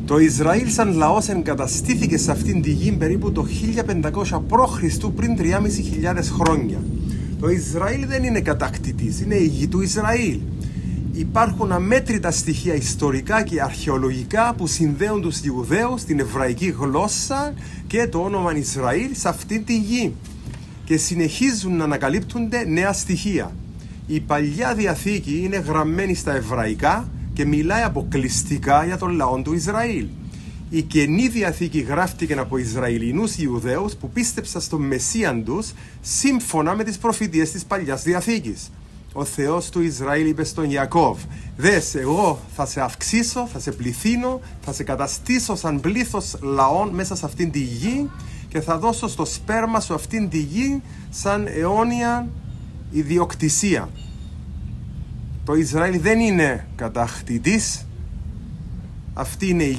Το Ισραήλ σαν λαός εγκαταστήθηκε σε αυτήν τη γη περίπου το 1500 π.Χ. πριν 3.500 χρόνια. Το Ισραήλ δεν είναι κατακτητής, είναι η γη του Ισραήλ. Υπάρχουν αμέτρητα στοιχεία ιστορικά και αρχαιολογικά που συνδέουν τους Ιουδαίους, την εβραϊκή γλώσσα και το όνομα Ισραήλ σε αυτήν τη γη. Και συνεχίζουν να ανακαλύπτονται νέα στοιχεία. Η Παλιά Διαθήκη είναι γραμμένη στα εβραϊκά και μιλάει αποκλειστικά για τον λαό του Ισραήλ. Η Καινή Διαθήκη γράφτηκε από Ισραηλινούς Ιουδαίους που πίστεψαν στον Μεσσίαν τους σύμφωνα με τις προφητείες της Παλιάς Διαθήκης. Ο Θεός του Ισραήλ είπε στον Ιακώβ: «Δες, εγώ θα σε αυξήσω, θα σε πληθύνω, θα σε καταστήσω σαν πλήθος λαών μέσα σε αυτήν τη γη και θα δώσω στο σπέρμα σου αυτήν τη γη σαν αιώνια ιδιοκτησία». Το Ισραήλ δεν είναι κατακτητής, αυτή είναι η